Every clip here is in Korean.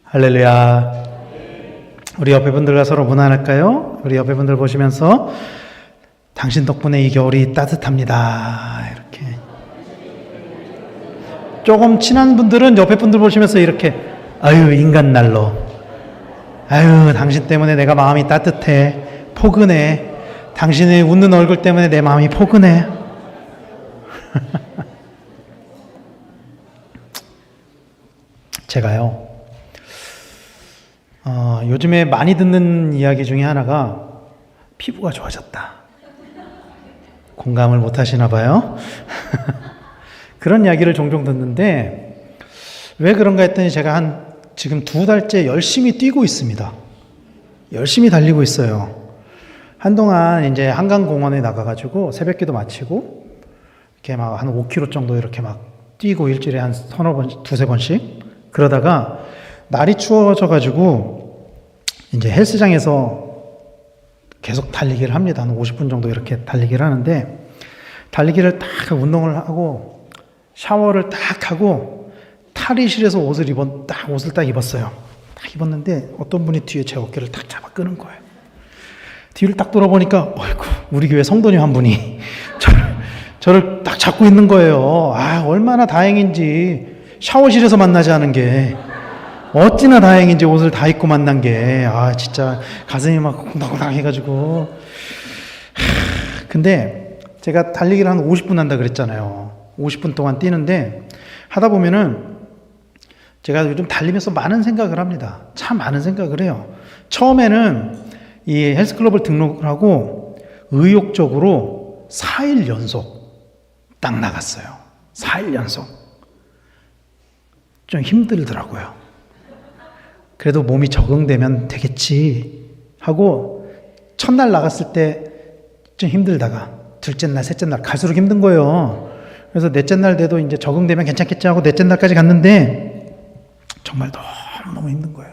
할렐루야. 우리 옆에 분들과 서로 문안할까요? 우리 옆에 분들 보시면서 당신 덕분에 이 겨울이 따뜻합니다. 이렇게. 조금 친한 분들은 옆에 분들 보시면서 이렇게 아유 인간 날로 아유 당신 때문에 내가 마음이 따뜻해 포근해 당신의 웃는 얼굴 때문에 내 마음이 포근해. 제가요 요즘에 많이 듣는 이야기 중에 하나가 피부가 좋아졌다. 공감을 못 하시나 봐요. 그런 이야기를 종종 듣는데 왜 그런가 했더니 제가 지금 2달째 열심히 뛰고 있습니다. 열심히 달리고 있어요. 한동안 이제 한강공원에 나가가지고 새벽기도 마치고 이렇게 막 한 5km 정도 이렇게 막 뛰고 일주일에 한 두세 번씩 그러다가 날이 추워져가지고 이제 헬스장에서 계속 달리기를 합니다. 한 50분 정도 이렇게 달리기를 하는데 달리기를 딱 운동을 하고 샤워를 딱 하고 탈의실에서 옷을 딱 입었어요. 딱 입었는데 어떤 분이 뒤에 제 어깨를 딱 잡아 끄는 거예요. 뒤를 딱 돌아보니까 어이구 우리 교회 성도님 한 분이 저를 딱 잡고 있는 거예요. 아 얼마나 다행인지 샤워실에서 만나지 않은 게 어찌나 다행인지 옷을 다 입고 만난 게 진짜 가슴이 막 콩닥콩닥 해가지고 근데 제가 달리기를 한 50분 한다 그랬잖아요. 50분 동안 뛰는데 하다 보면은 제가 요즘 달리면서 많은 생각을 합니다. 참 많은 생각을 해요. 처음에는 이 헬스클럽을 등록을 하고 의욕적으로 4일 연속 딱 나갔어요. 4일 연속. 좀 힘들더라고요. 그래도 몸이 적응되면 되겠지 하고 첫날 나갔을 때 좀 힘들다가 둘째 날, 셋째 날 갈수록 힘든 거예요. 그래서 넷째 날 돼도 이제 적응되면 괜찮겠지 하고 넷째 날까지 갔는데 정말 너무 힘든 거예요.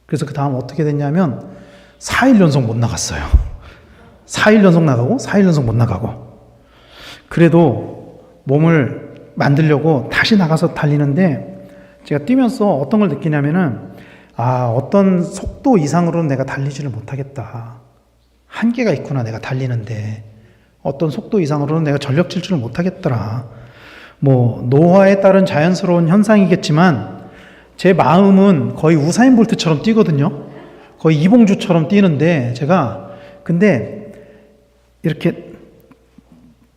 그래서 그 다음 어떻게 됐냐면 4일 연속 못 나갔어요. 4일 연속 나가고 4일 연속 못 나가고 그래도 몸을 만들려고 다시 나가서 달리는데 제가 뛰면서 어떤 걸 느끼냐면은 어떤 속도 이상으로는 내가 달리지를 못하겠다. 한계가 있구나 내가 달리는데 어떤 속도 이상으로는 내가 전력 질주를 못하겠더라. 뭐 노화에 따른 자연스러운 현상이겠지만 제 마음은 거의 우사인 볼트처럼 뛰거든요. 거의 이봉주처럼 뛰는데 근데 이렇게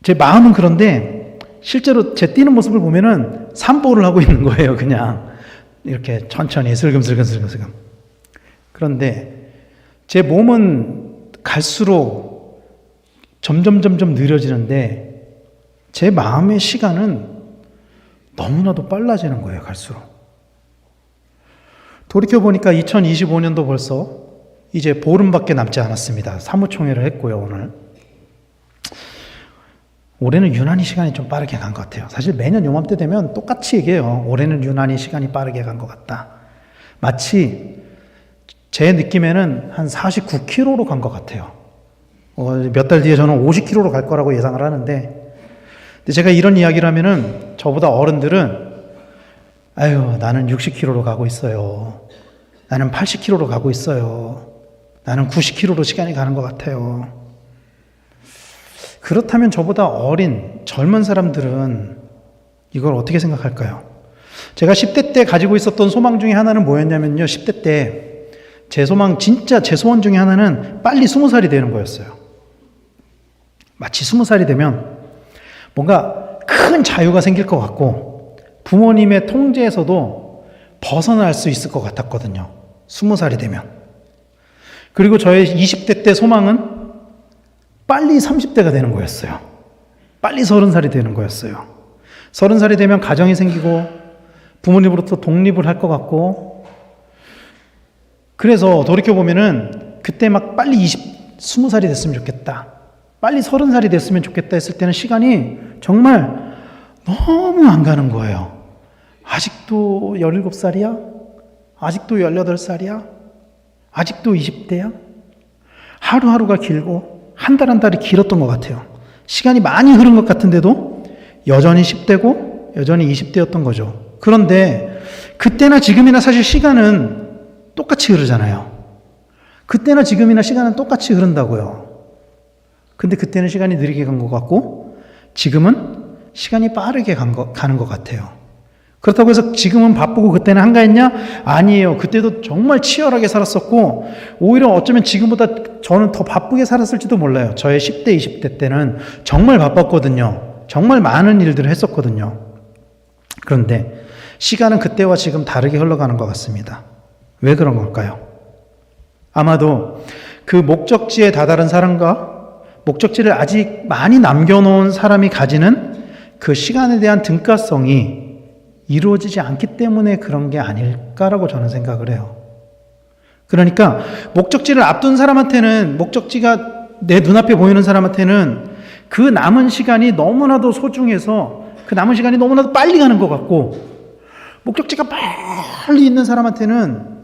제 마음은 그런데 실제로 제 뛰는 모습을 보면은 산보를 하고 있는 거예요. 그냥 이렇게 천천히 슬금슬금. 그런데 제 몸은 갈수록 점점 느려지는데 제 마음의 시간은 너무나도 빨라지는 거예요. 갈수록. 돌이켜보니까 2025년도 벌써 이제 보름밖에 남지 않았습니다. 사무총회를 했고요. 오늘. 올해는 유난히 시간이 좀 빠르게 간 것 같아요. 사실 매년 요맘때 되면 똑같이 얘기해요. 올해는 유난히 시간이 빠르게 간 것 같다. 마치 제 느낌에는 한 49km로 간 것 같아요. 몇 달 뒤에 저는 50km로 갈 거라고 예상을 하는데 근데 제가 이런 이야기를 하면은 저보다 어른들은 아유 나는 60km로 가고 있어요. 나는 80km로 가고 있어요. 나는 90km로 시간이 가는 것 같아요. 그렇다면 저보다 어린 젊은 사람들은 이걸 어떻게 생각할까요? 제가 10대 때 가지고 있었던 소망 중에 하나는 뭐였냐면요. 10대 때 제 소망 진짜 제 소원 중에 하나는 빨리 20살이 되는 거였어요. 마치 20살이 되면 뭔가 큰 자유가 생길 것 같고 부모님의 통제에서도 벗어날 수 있을 것 같았거든요. 20살이 되면. 그리고 저의 20대 때 소망은 빨리 30대가 되는 거였어요. 빨리 30살이 되는 거였어요. 30살이 되면 가정이 생기고 부모님으로부터 독립을 할 것 같고 그래서 돌이켜보면은 그때 막 빨리 20살이 됐으면 좋겠다. 빨리 30살이 됐으면 좋겠다 했을 때는 시간이 정말 너무 안 가는 거예요. 아직도 17살이야? 아직도 18살이야? 아직도 20대야? 하루하루가 길고 한 달 한 달이 길었던 것 같아요. 시간이 많이 흐른 것 같은데도 여전히 10대고 여전히 20대였던 거죠. 그런데 그때나 지금이나 사실 시간은 똑같이 흐르잖아요. 그때나 지금이나 시간은 똑같이 흐른다고요. 근데 그때는 시간이 느리게 간 것 같고 지금은 시간이 빠르게 가는 것 같아요. 그렇다고 해서 지금은 바쁘고 그때는 한가했냐? 아니에요. 그때도 정말 치열하게 살았었고 오히려 어쩌면 지금보다 저는 더 바쁘게 살았을지도 몰라요. 저의 10대, 20대 때는 정말 바빴거든요. 정말 많은 일들을 했었거든요. 그런데 시간은 그때와 지금 다르게 흘러가는 것 같습니다. 왜 그런 걸까요? 아마도 그 목적지에 다다른 사람과 목적지를 아직 많이 남겨놓은 사람이 가지는 그 시간에 대한 등가성이 이루어지지 않기 때문에 그런 게 아닐까라고 저는 생각을 해요. 그러니까 목적지를 앞둔 사람한테는 목적지가 내 눈앞에 보이는 사람한테는 그 남은 시간이 너무나도 소중해서 그 남은 시간이 너무나도 빨리 가는 것 같고 목적지가 빨리 있는 사람한테는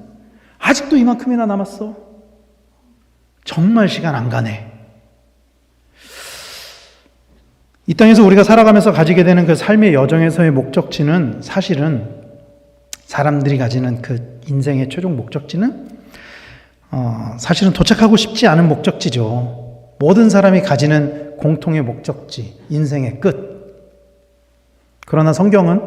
아직도 이만큼이나 남았어. 정말 시간 안 가네. 이 땅에서 우리가 살아가면서 가지게 되는 그 삶의 여정에서의 목적지는 사실은 사람들이 가지는 그 인생의 최종 목적지는 사실은 도착하고 싶지 않은 목적지죠. 모든 사람이 가지는 공통의 목적지, 인생의 끝. 그러나 성경은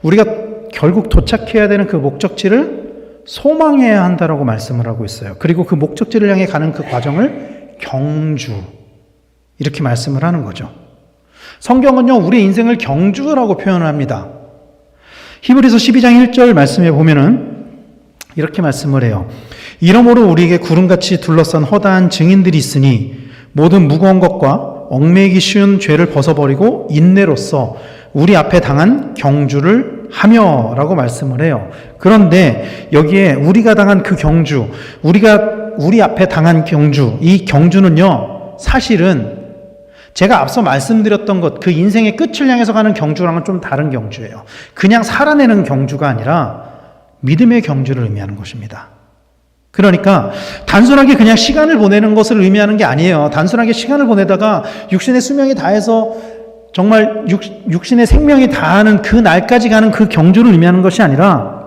우리가 결국 도착해야 되는 그 목적지를 소망해야 한다라고 말씀을 하고 있어요. 그리고 그 목적지를 향해 가는 그 과정을 경주, 이렇게 말씀을 하는 거죠. 성경은요, 우리의 인생을 경주라고 표현을 합니다. 히브리서 12장 1절 말씀에 보면은 이렇게 말씀을 해요. 이러므로 우리에게 구름같이 둘러싼 허다한 증인들이 있으니 모든 무거운 것과 얽매이기 쉬운 죄를 벗어버리고 인내로써 우리 앞에 당한 경주를 하며 라고 말씀을 해요. 그런데 여기에 우리가 당한 그 경주, 우리 앞에 당한 경주, 이 경주는요, 사실은 제가 앞서 말씀드렸던 것, 그 인생의 끝을 향해서 가는 경주랑은 좀 다른 경주예요. 그냥 살아내는 경주가 아니라 믿음의 경주를 의미하는 것입니다. 그러니까 단순하게 그냥 시간을 보내는 것을 의미하는 게 아니에요. 단순하게 시간을 보내다가 육신의 수명이 다해서 정말 육신의 생명이 다하는 그 날까지 가는 그 경주를 의미하는 것이 아니라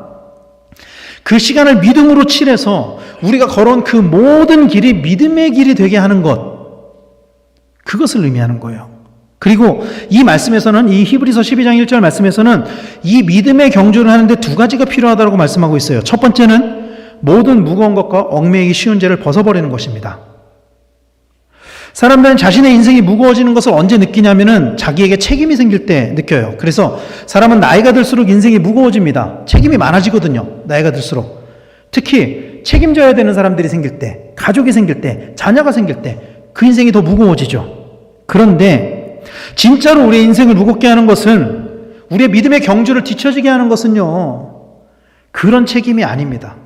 그 시간을 믿음으로 칠해서 우리가 걸어온 그 모든 길이 믿음의 길이 되게 하는 것, 그것을 의미하는 거예요. 그리고 이 말씀에서는, 이 히브리서 12장 1절 말씀에서는 이 믿음의 경주를 하는데 두 가지가 필요하다고 말씀하고 있어요. 첫 번째는 모든 무거운 것과 얽매이기 쉬운 죄를 벗어버리는 것입니다. 사람들은 자신의 인생이 무거워지는 것을 언제 느끼냐면은 자기에게 책임이 생길 때 느껴요. 그래서 사람은 나이가 들수록 인생이 무거워집니다. 책임이 많아지거든요. 나이가 들수록. 특히 책임져야 되는 사람들이 생길 때, 가족이 생길 때, 자녀가 생길 때 그 인생이 더 무거워지죠. 그런데 진짜로 우리의 인생을 무겁게 하는 것은, 우리의 믿음의 경주를 뒤처지게 하는 것은요, 그런 책임이 아닙니다.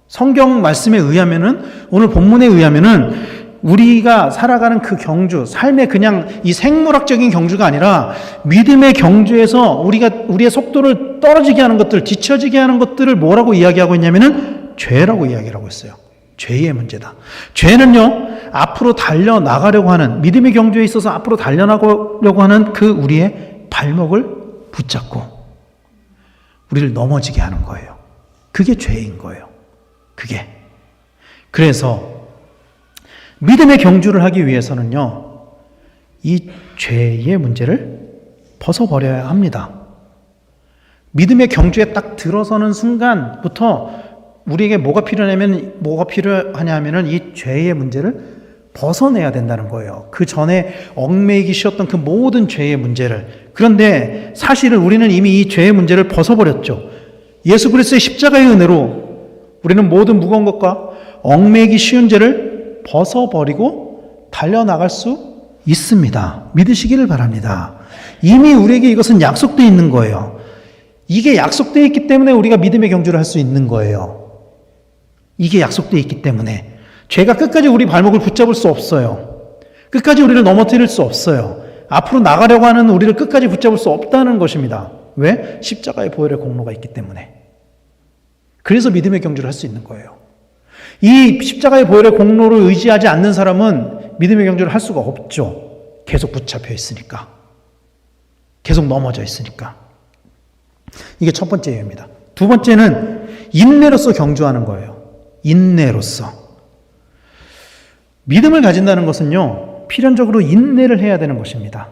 성경 말씀에 의하면은, 오늘 본문에 의하면은 우리가 살아가는 그 경주, 삶의 그냥 이 생물학적인 경주가 아니라 믿음의 경주에서 우리의 속도를 떨어지게 하는 것들, 뒤처지게 하는 것들을 뭐라고 이야기하고 있냐면은 죄라고 이야기를 하고 있어요. 죄의 문제다. 죄는요, 앞으로 달려나가려고 하는, 믿음의 경주에 있어서 앞으로 달려나가려고 하는 그 우리의 발목을 붙잡고 우리를 넘어지게 하는 거예요. 그게 죄인 거예요. 그게. 그래서 믿음의 경주를 하기 위해서는요, 이 죄의 문제를 벗어버려야 합니다. 믿음의 경주에 딱 들어서는 순간부터 우리에게 뭐가 필요하냐면은 이 죄의 문제를 벗어내야 된다는 거예요. 그 전에 얽매이기 쉬웠던 그 모든 죄의 문제를. 그런데 사실은 우리는 이미 이 죄의 문제를 벗어버렸죠. 예수 그리스도의 십자가의 은혜로 우리는 모든 무거운 것과 얽매이기 쉬운 죄를 벗어버리고 달려나갈 수 있습니다. 믿으시기를 바랍니다. 이미 우리에게 이것은 약속되어 있는 거예요. 이게 약속되어 있기 때문에 우리가 믿음의 경주를 할 수 있는 거예요. 이게 약속되어 있기 때문에 죄가 끝까지 우리 발목을 붙잡을 수 없어요. 끝까지 우리를 넘어뜨릴 수 없어요. 앞으로 나가려고 하는 우리를 끝까지 붙잡을 수 없다는 것입니다. 왜? 십자가의 보혈의 공로가 있기 때문에. 그래서 믿음의 경주를 할 수 있는 거예요. 이 십자가의 보혈의 공로를 의지하지 않는 사람은 믿음의 경주를 할 수가 없죠. 계속 붙잡혀 있으니까. 계속 넘어져 있으니까. 이게 첫 번째 예입니다. 두 번째는 인내로서 경주하는 거예요. 인내로서. 믿음을 가진다는 것은요, 필연적으로 인내를 해야 되는 것입니다.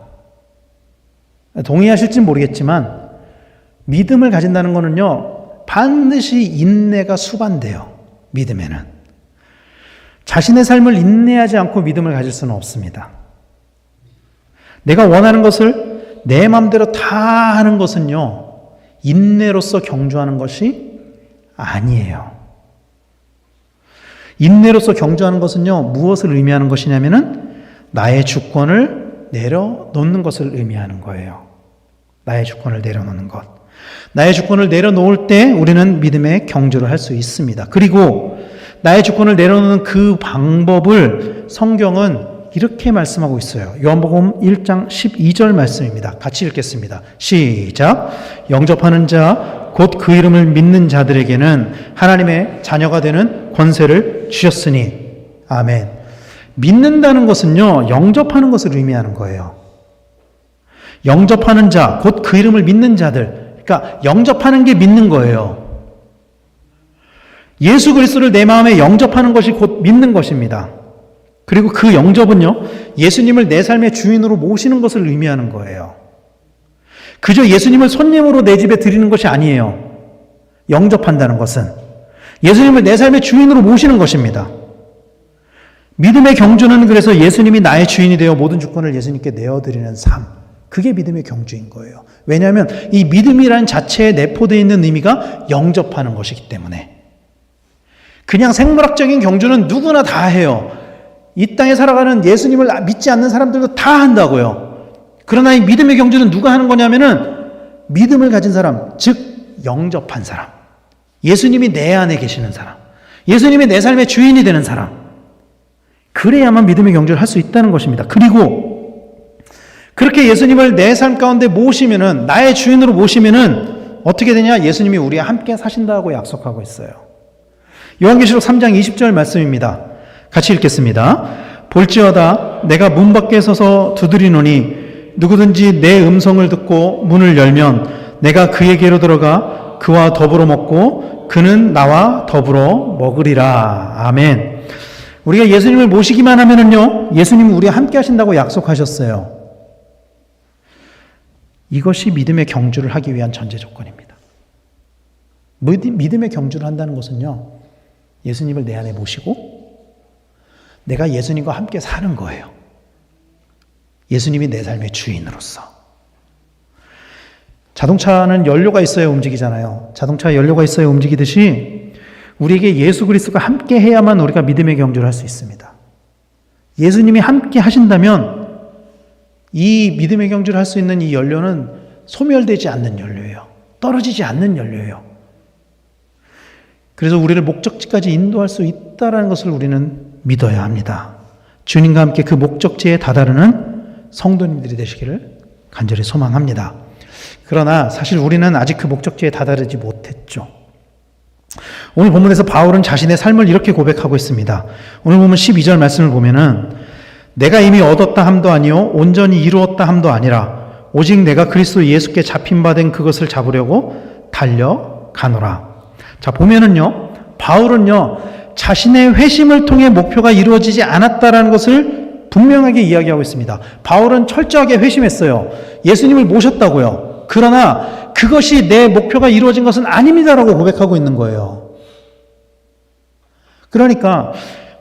동의하실지 모르겠지만 믿음을 가진다는 것은요, 반드시 인내가 수반돼요. 믿음에는. 자신의 삶을 인내하지 않고 믿음을 가질 수는 없습니다. 내가 원하는 것을 내 마음대로 다 하는 것은요, 인내로서 경주하는 것이 아니에요. 인내로서 경주하는 것은요, 무엇을 의미하는 것이냐면은 나의 주권을 내려놓는 것을 의미하는 거예요. 나의 주권을 내려놓는 것. 나의 주권을 내려놓을 때 우리는 믿음의 경주를 할 수 있습니다. 그리고 나의 주권을 내려놓는 그 방법을 성경은 이렇게 말씀하고 있어요. 요한복음 1장 12절 말씀입니다. 같이 읽겠습니다. 시작. 영접하는 자 곧 그 이름을 믿는 자들에게는 하나님의 자녀가 되는 권세를 주셨으니. 아멘. 믿는다는 것은요, 영접하는 것을 의미하는 거예요. 영접하는 자, 곧 그 이름을 믿는 자들. 그러니까 영접하는 게 믿는 거예요. 예수 그리스도를 내 마음에 영접하는 것이 곧 믿는 것입니다. 그리고 그 영접은요, 예수님을 내 삶의 주인으로 모시는 것을 의미하는 거예요. 그저 예수님을 손님으로 내 집에 드리는 것이 아니에요. 영접한다는 것은 예수님을 내 삶의 주인으로 모시는 것입니다. 믿음의 경주는 그래서 예수님이 나의 주인이 되어 모든 주권을 예수님께 내어드리는 삶. 그게 믿음의 경주인 거예요. 왜냐하면 이 믿음이라는 자체에 내포되어 있는 의미가 영접하는 것이기 때문에. 그냥 생물학적인 경주는 누구나 다 해요. 이 땅에 살아가는 예수님을 믿지 않는 사람들도 다 한다고요. 그러나 이 믿음의 경주는 누가 하는 거냐면은 믿음을 가진 사람, 즉 영접한 사람. 예수님이 내 안에 계시는 사람. 예수님이 내 삶의 주인이 되는 사람. 그래야만 믿음의 경주를 할 수 있다는 것입니다. 그리고 그렇게 예수님을 내 삶 가운데 모시면은, 나의 주인으로 모시면은 어떻게 되냐? 예수님이 우리와 함께 사신다고 약속하고 있어요. 요한계시록 3장 20절 말씀입니다. 같이 읽겠습니다. 볼지어다 내가 문 밖에 서서 두드리노니 누구든지 내 음성을 듣고 문을 열면 내가 그에게로 들어가 그와 더불어 먹고 그는 나와 더불어 먹으리라. 아멘. 우리가 예수님을 모시기만 하면은요, 예수님은 우리와 함께 하신다고 약속하셨어요. 이것이 믿음의 경주를 하기 위한 전제 조건입니다. 믿음의 경주를 한다는 것은요, 예수님을 내 안에 모시고 내가 예수님과 함께 사는 거예요. 예수님이 내 삶의 주인으로서. 자동차는 연료가 있어야 움직이잖아요. 자동차에 연료가 있어야 움직이듯이 우리에게 예수 그리스도가 함께 해야만 우리가 믿음의 경주를 할 수 있습니다. 예수님이 함께 하신다면 이 믿음의 경주를 할 수 있는 이 연료는 소멸되지 않는 연료예요. 떨어지지 않는 연료예요. 그래서 우리를 목적지까지 인도할 수 있다는 것을 우리는 믿어야 합니다. 주님과 함께 그 목적지에 다다르는 성도님들이 되시기를 간절히 소망합니다. 그러나 사실 우리는 아직 그 목적지에 다다르지 못했죠. 오늘 본문에서 바울은 자신의 삶을 이렇게 고백하고 있습니다. 오늘 보면 12절 말씀을 보면은 내가 이미 얻었다 함도 아니요 온전히 이루었다 함도 아니라 오직 내가 그리스도 예수께 잡힌 바 된 그것을 잡으려고 달려가노라. 자, 보면은요, 바울은요, 자신의 회심을 통해 목표가 이루어지지 않았다라는 것을 분명하게 이야기하고 있습니다. 바울은 철저하게 회심했어요. 예수님을 모셨다고요. 그러나 그것이 내 목표가 이루어진 것은 아닙니다라고 고백하고 있는 거예요. 그러니까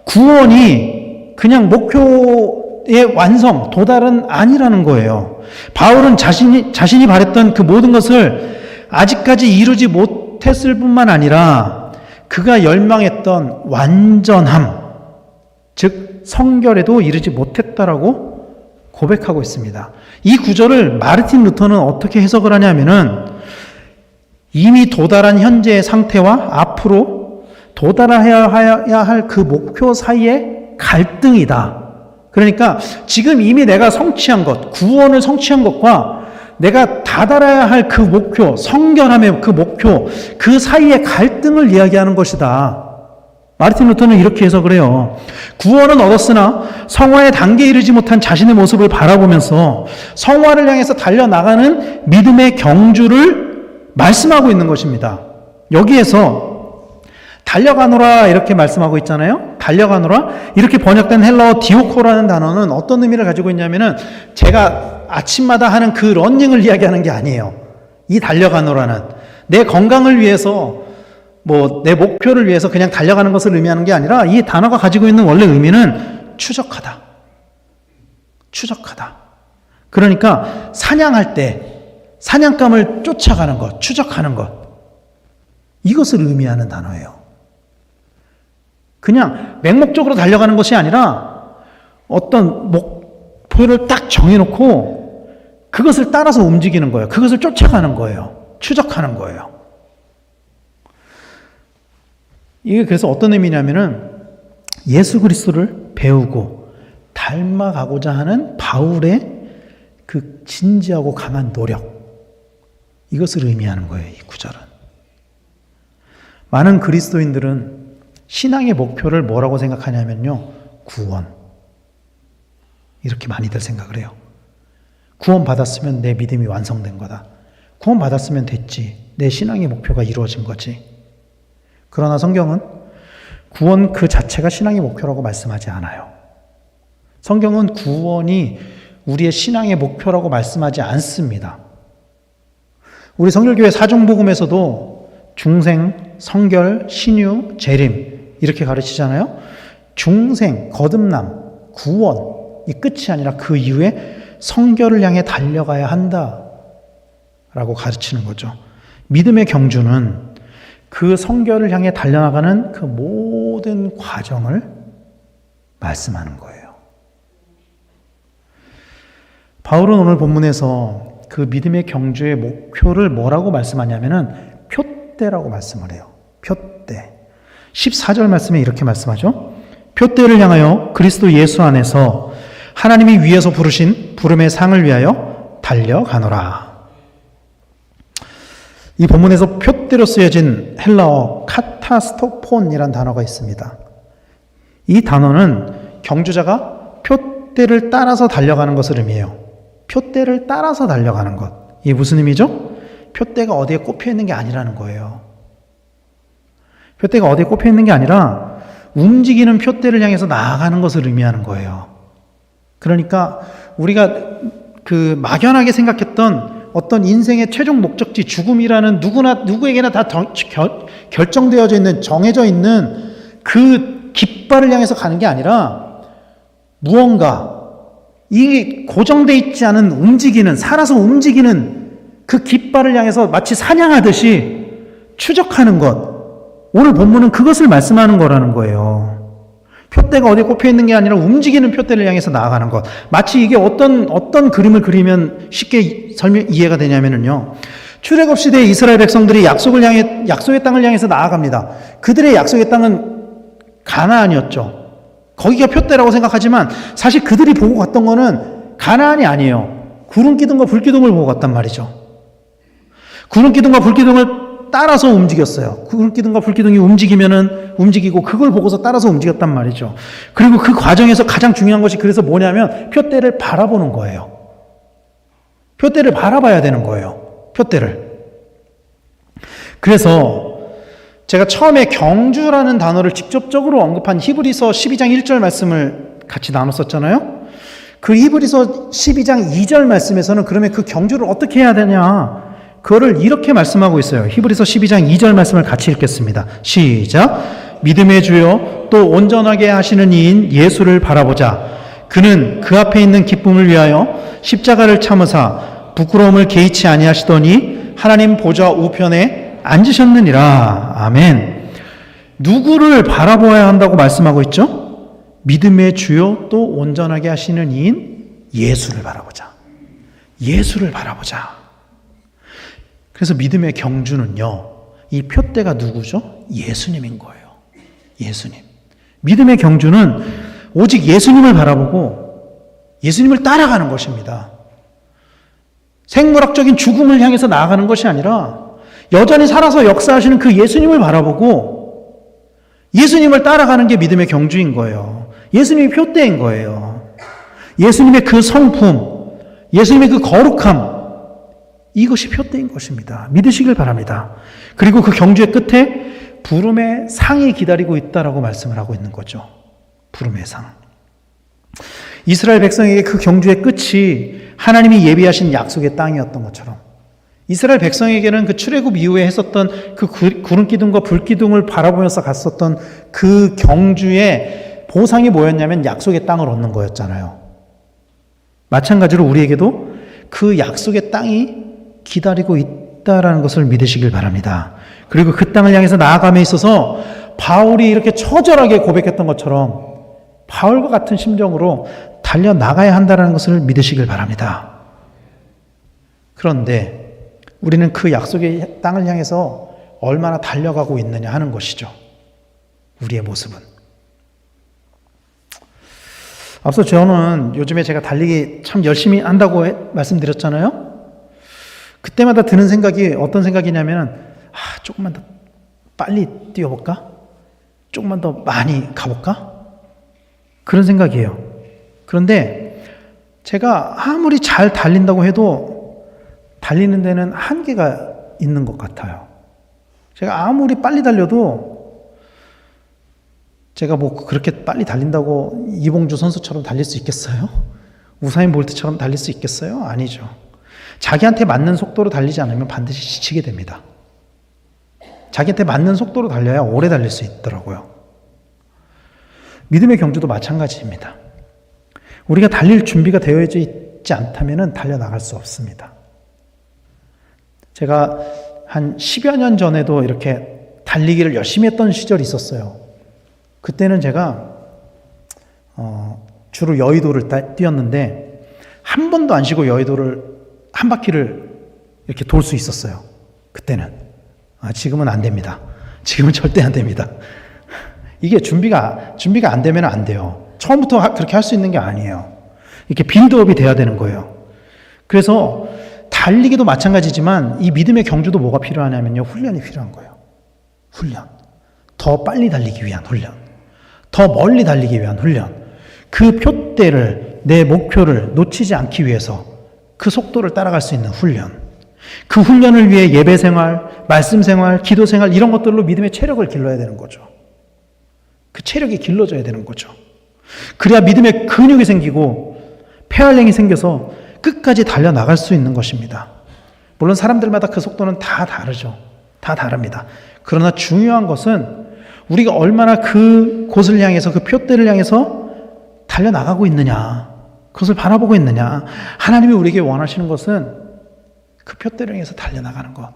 구원이 그냥 목표의 완성, 도달은 아니라는 거예요. 바울은 자신이 바랬던 그 모든 것을 아직까지 이루지 못했을 뿐만 아니라 그가 열망했던 완전함, 즉 성결에도 이르지 못했다라고 고백하고 있습니다. 이 구절을 마르틴 루터는 어떻게 해석을 하냐면은 이미 도달한 현재의 상태와 앞으로 도달해야 할 그 목표 사이의 갈등이다. 그러니까 지금 이미 내가 성취한 것, 구원을 성취한 것과 내가 다다라야 할 그 목표, 성결함의 그 목표, 그 사이의 갈등을 이야기하는 것이다. 마르틴 루터는 이렇게 해석을 해요. 구원은 얻었으나 성화의 단계에 이르지 못한 자신의 모습을 바라보면서 성화를 향해서 달려나가는 믿음의 경주를 말씀하고 있는 것입니다. 여기에서 달려가노라 이렇게 말씀하고 있잖아요. 달려가노라. 이렇게 번역된 헬라어 디오코라는 단어는 어떤 의미를 가지고 있냐면은 제가 아침마다 하는 그 러닝을 이야기하는 게 아니에요. 이 달려가노라는 내 건강을 위해서 내 목표를 위해서 그냥 달려가는 것을 의미하는 게 아니라 이 단어가 가지고 있는 원래 의미는 추적하다. 추적하다. 그러니까 사냥할 때 사냥감을 쫓아가는 것, 추적하는 것. 이것을 의미하는 단어예요. 그냥 맹목적으로 달려가는 것이 아니라 어떤 목표를 딱 정해놓고 그것을 따라서 움직이는 거예요. 그것을 쫓아가는 거예요. 추적하는 거예요. 이게 그래서 어떤 의미냐면은 예수 그리스도를 배우고 닮아가고자 하는 바울의 그 진지하고 강한 노력, 이것을 의미하는 거예요. 이 구절은. 많은 그리스도인들은 신앙의 목표를 뭐라고 생각하냐면요, 구원. 이렇게 많이들 생각을 해요. 구원 받았으면 내 믿음이 완성된 거다. 구원 받았으면 됐지. 내 신앙의 목표가 이루어진 거지. 그러나 성경은 구원 그 자체가 신앙의 목표라고 말씀하지 않아요. 성경은 구원이 우리의 신앙의 목표라고 말씀하지 않습니다. 우리 성결교회 사정복음에서도 중생, 성결, 신유, 재림 이렇게 가르치잖아요. 중생, 거듭남, 구원 이 끝이 아니라 그 이후에 성결을 향해 달려가야 한다라고 가르치는 거죠. 믿음의 경주는 그 성결을 향해 달려나가는 그 모든 과정을 말씀하는 거예요. 바울은 오늘 본문에서 그 믿음의 경주의 목표를 뭐라고 말씀하냐면은 표대라고 말씀을 해요. 표대. 14절 말씀에 이렇게 말씀하죠. 표대를 향하여 그리스도 예수 안에서 하나님이 위에서 부르신 부름의 상을 위하여 달려가노라. 이 본문에서 표대로 쓰여진 헬라어 카타스토폰이라는 단어가 있습니다. 이 단어는 경주자가 표대를 따라서 달려가는 것을 의미해요. 표대를 따라서 달려가는 것. 이게 무슨 의미죠? 표대가 어디에 꼽혀 있는 게 아니라는 거예요. 표대가 어디에 꼽혀 있는 게 아니라 움직이는 표대를 향해서 나아가는 것을 의미하는 거예요. 그러니까 우리가 그 막연하게 생각했던 어떤 인생의 최종 목적지 죽음이라는 누구에게나 다 결정되어져 있는, 정해져 있는 그 깃발을 향해서 가는 게 아니라 무언가 이 고정되어 있지 않은 움직이는, 살아서 움직이는 그 깃발을 향해서 마치 사냥하듯이 추적하는 것. 오늘 본문은 그것을 말씀하는 거라는 거예요. 표대가 어디에 꼽혀 있는 게 아니라 움직이는 표대를 향해서 나아가는 것. 마치 이게 어떤 그림을 그리면 쉽게 이해가 되냐면요. 출애굽 시대에 이스라엘 백성들이 약속의 땅을 향해서 나아갑니다. 그들의 약속의 땅은 가나안이었죠. 거기가 표대라고 생각하지만 사실 그들이 보고 갔던 거는 가나안이 아니에요. 구름 기둥과 불 기둥을 보고 갔단 말이죠. 구름 기둥과 불 기둥을 따라서 움직였어요. 구름 기둥과 불 기둥이 움직이고 그걸 보고서 따라서 움직였단 말이죠. 그리고 그 과정에서 가장 중요한 것이 그래서 뭐냐면 표대를 바라보는 거예요. 표대를 바라봐야 되는 거예요. 표대를. 그래서 제가 처음에 경주라는 단어를 직접적으로 언급한 히브리서 12장 1절 말씀을 같이 나눴었잖아요. 그 히브리서 12장 2절 말씀에서는 그러면 그 경주를 어떻게 해야 되냐, 그거를 이렇게 말씀하고 있어요. 히브리서 12장 2절 말씀을 같이 읽겠습니다. 시작. 믿음의 주요 또 온전하게 하시는 이인 예수를 바라보자. 그는 그 앞에 있는 기쁨을 위하여 십자가를 참으사 부끄러움을 개의치 아니하시더니 하나님 보좌 우편에 앉으셨느니라. 아멘. 누구를 바라보아야 한다고 말씀하고 있죠? 믿음의 주요 또 온전하게 하시는 이인 예수를 바라보자. 예수를 바라보자. 그래서 믿음의 경주는요, 이 표대가 누구죠? 예수님인 거예요. 예수님. 믿음의 경주는 오직 예수님을 바라보고 예수님을 따라가는 것입니다. 생물학적인 죽음을 향해서 나아가는 것이 아니라 여전히 살아서 역사하시는 그 예수님을 바라보고 예수님을 따라가는 게 믿음의 경주인 거예요. 예수님이 표대인 거예요. 예수님의 그 성품, 예수님의 그 거룩함, 이것이 표대인 것입니다. 믿으시길 바랍니다. 그리고 그 경주의 끝에 부름의 상이 기다리고 있다라고 말씀을 하고 있는 거죠. 부름의 상. 이스라엘 백성에게 그 경주의 끝이 하나님이 예비하신 약속의 땅이었던 것처럼 이스라엘 백성에게는 그 출애굽 이후에 했었던 그 구름 기둥과 불 기둥을 바라보면서 갔었던 그 경주의 보상이 뭐였냐면 약속의 땅을 얻는 거였잖아요. 마찬가지로 우리에게도 그 약속의 땅이 기다리고 있다라는 것을 믿으시길 바랍니다. 그리고 그 땅을 향해서 나아감에 있어서 바울이 이렇게 처절하게 고백했던 것처럼 바울과 같은 심정으로 달려나가야 한다는 것을 믿으시길 바랍니다. 그런데 우리는 그 약속의 땅을 향해서 얼마나 달려가고 있느냐 하는 것이죠. 우리의 모습은. 앞서 저는 요즘에 제가 달리기 참 열심히 한다고 말씀드렸잖아요. 그때마다 드는 생각이 어떤 생각이냐면 조금만 더 빨리 뛰어볼까? 조금만 더 많이 가볼까? 그런 생각이에요. 그런데 제가 아무리 잘 달린다고 해도 달리는 데는 한계가 있는 것 같아요. 제가 아무리 빨리 달려도 제가 뭐 그렇게 빨리 달린다고 이봉주 선수처럼 달릴 수 있겠어요? 우사인 볼트처럼 달릴 수 있겠어요? 아니죠. 자기한테 맞는 속도로 달리지 않으면 반드시 지치게 됩니다. 자기한테 맞는 속도로 달려야 오래 달릴 수 있더라고요. 믿음의 경주도 마찬가지입니다. 우리가 달릴 준비가 되어 있지 않다면 달려나갈 수 없습니다. 제가 한 10여 년 전에도 이렇게 달리기를 열심히 했던 시절이 있었어요. 그때는 제가 주로 여의도를 뛰었는데 한 번도 안 쉬고 여의도를 한 바퀴를 이렇게 돌 수 있었어요. 그때는. 지금은 안 됩니다. 지금은 절대 안 됩니다. 이게 준비가 안 되면 안 돼요. 처음부터 그렇게 할 수 있는 게 아니에요. 이렇게 빌드업이 돼야 되는 거예요. 그래서 달리기도 마찬가지지만 이 믿음의 경주도 뭐가 필요하냐면요. 훈련이 필요한 거예요. 훈련. 더 빨리 달리기 위한 훈련. 더 멀리 달리기 위한 훈련. 그 표대를, 내 목표를 놓치지 않기 위해서 그 속도를 따라갈 수 있는 훈련. 그 훈련을 위해 예배 생활, 말씀 생활, 기도 생활 이런 것들로 믿음의 체력을 길러야 되는 거죠. 그 체력이 길러져야 되는 거죠. 그래야 믿음의 근육이 생기고 폐활량이 생겨서 끝까지 달려나갈 수 있는 것입니다. 물론 사람들마다 그 속도는 다 다르죠. 다 다릅니다. 그러나 중요한 것은 우리가 얼마나 그 곳을 향해서 그 표대를 향해서 달려나가고 있느냐, 그것을 바라보고 있느냐. 하나님이 우리에게 원하시는 것은 그 표대를 향해서 달려나가는 것.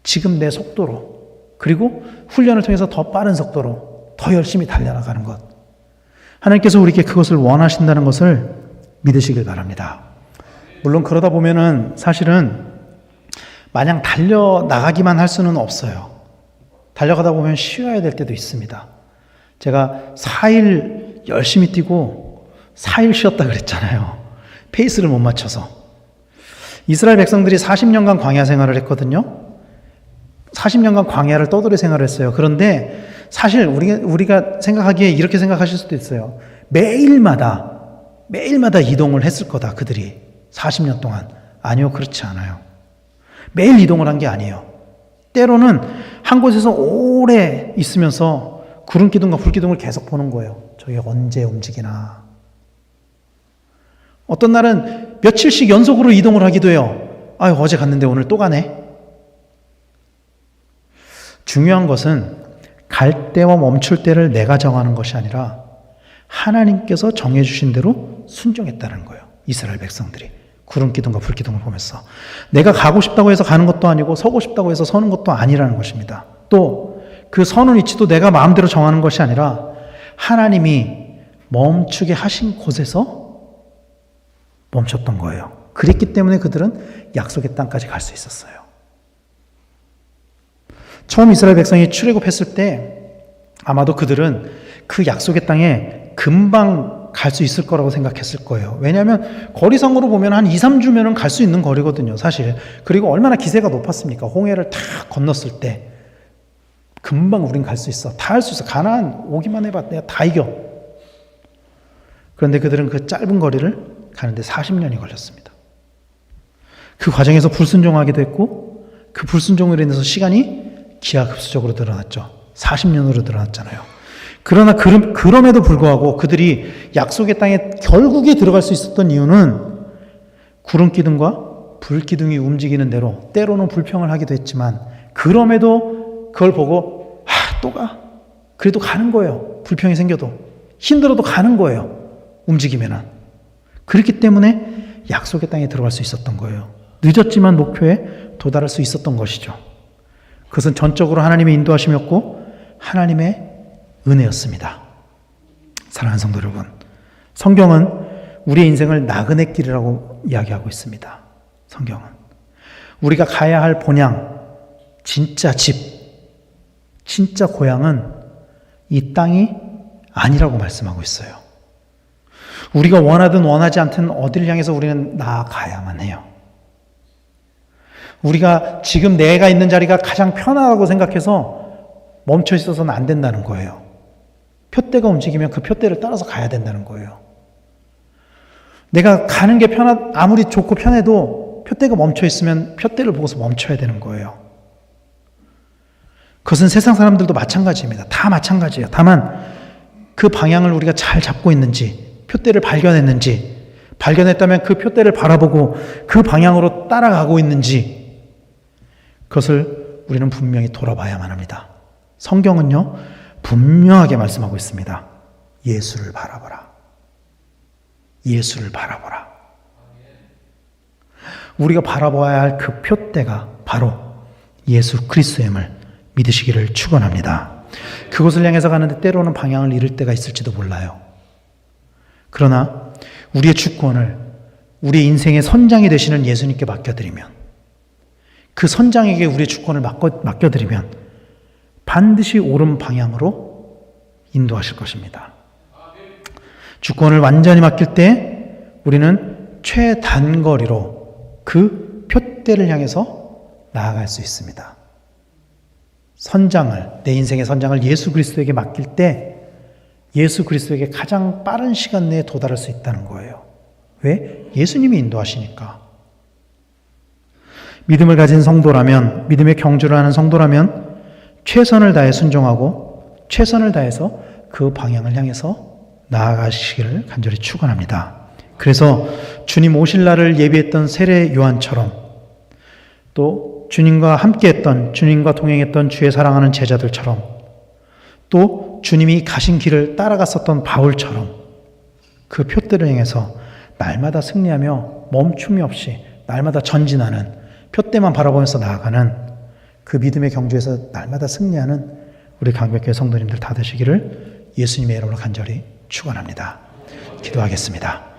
지금 내 속도로, 그리고 훈련을 통해서 더 빠른 속도로 더 열심히 달려나가는 것. 하나님께서 우리에게 그것을 원하신다는 것을 믿으시길 바랍니다. 물론 그러다 보면은 사실은 마냥 달려나가기만 할 수는 없어요. 달려가다 보면 쉬어야 될 때도 있습니다. 제가 4일 열심히 뛰고 4일 쉬었다 그랬잖아요. 페이스를 못 맞춰서. 이스라엘 백성들이 40년간 광야 생활을 했거든요. 40년간 광야를 떠돌이 생활을 했어요. 그런데 사실 우리가 생각하기에 이렇게 생각하실 수도 있어요. 매일마다 이동을 했을 거다, 그들이. 40년 동안. 아니요, 그렇지 않아요. 매일 이동을 한 게 아니에요. 때로는 한 곳에서 오래 있으면서 구름 기둥과 불 기둥을 계속 보는 거예요. 저게 언제 움직이나. 어떤 날은 며칠씩 연속으로 이동을 하기도 해요. 어제 갔는데 오늘 또 가네. 중요한 것은 갈 때와 멈출 때를 내가 정하는 것이 아니라 하나님께서 정해주신 대로 순종했다는 거예요. 이스라엘 백성들이. 구름 기둥과 불 기둥을 보면서. 내가 가고 싶다고 해서 가는 것도 아니고 서고 싶다고 해서 서는 것도 아니라는 것입니다. 또 그 서는 위치도 내가 마음대로 정하는 것이 아니라 하나님이 멈추게 하신 곳에서 멈췄던 거예요. 그랬기 때문에 그들은 약속의 땅까지 갈 수 있었어요. 처음 이스라엘 백성이 출애굽했을 때 아마도 그들은 그 약속의 땅에 금방 갈 수 있을 거라고 생각했을 거예요. 왜냐하면 거리상으로 보면 한 2, 3주면 갈 수 있는 거리거든요, 사실. 그리고 얼마나 기세가 높았습니까? 홍해를 탁 건넜을 때 금방 우린 갈 수 있어. 다 할 수 있어. 가나안 오기만 해봐. 내가 다 이겨. 그런데 그들은 그 짧은 거리를 가는데 40년이 걸렸습니다. 그 과정에서 불순종하기도 했고 그 불순종으로 인해서 시간이 기하급수적으로 늘어났죠. 40년으로 늘어났잖아요. 그러나 그럼에도 불구하고 그들이 약속의 땅에 결국에 들어갈 수 있었던 이유는 구름 기둥과 불 기둥이 움직이는 대로 때로는 불평을 하기도 했지만 그럼에도 그걸 보고 또 가. 그래도 가는 거예요. 불평이 생겨도 힘들어도 가는 거예요. 움직이면은. 그렇기 때문에 약속의 땅에 들어갈 수 있었던 거예요. 늦었지만 목표에 도달할 수 있었던 것이죠. 그것은 전적으로 하나님의 인도하심이었고 하나님의 은혜였습니다. 사랑하는 성도 여러분, 성경은 우리의 인생을 나그네 길이라고 이야기하고 있습니다. 성경은 우리가 가야 할 본향, 진짜 집, 진짜 고향은 이 땅이 아니라고 말씀하고 있어요. 우리가 원하든 원하지 않든 어디를 향해서 우리는 나아가야만 해요. 우리가 지금 내가 있는 자리가 가장 편하다고 생각해서 멈춰 있어서는 안 된다는 거예요. 표대가 움직이면 그 표대를 따라서 가야 된다는 거예요. 내가 가는 게 아무리 좋고 편해도 표대가 멈춰 있으면 표대를 보고서 멈춰야 되는 거예요. 그것은 세상 사람들도 마찬가지입니다. 다 마찬가지예요. 다만 그 방향을 우리가 잘 잡고 있는지, 표대를 발견했는지, 발견했다면 그 표대를 바라보고 그 방향으로 따라가고 있는지, 그것을 우리는 분명히 돌아봐야만 합니다. 성경은요, 분명하게 말씀하고 있습니다. 예수를 바라보라. 예수를 바라보라. 우리가 바라봐야 할 그 표대가 바로 예수 그리스도임을 믿으시기를 축원합니다. 그곳을 향해서 가는데 때로는 방향을 잃을 때가 있을지도 몰라요. 그러나 우리의 주권을 우리의 인생의 선장이 되시는 예수님께 맡겨드리면, 그 선장에게 우리의 주권을 맡겨드리면 반드시 옳은 방향으로 인도하실 것입니다. 주권을 완전히 맡길 때 우리는 최단거리로 그 표대를 향해서 나아갈 수 있습니다. 선장을, 내 인생의 선장을 예수 그리스도에게 맡길 때 예수 그리스도에게 가장 빠른 시간 내에 도달할 수 있다는 거예요. 왜? 예수님이 인도하시니까. 믿음을 가진 성도라면, 믿음의 경주를 하는 성도라면 최선을 다해 순종하고 최선을 다해서 그 방향을 향해서 나아가시기를 간절히 축원합니다. 그래서 주님 오실 날을 예비했던 세례 요한처럼, 또 주님과 함께했던, 주님과 동행했던 주의 사랑하는 제자들처럼, 또 주님이 가신 길을 따라갔었던 바울처럼 그 표대를 향해서 날마다 승리하며 멈춤이 없이 날마다 전진하는, 표대만 바라보면서 나아가는 그 믿음의 경주에서 날마다 승리하는 우리 강백교회 성도님들 다 되시기를 예수님의 이름으로 간절히 축원합니다. 기도하겠습니다.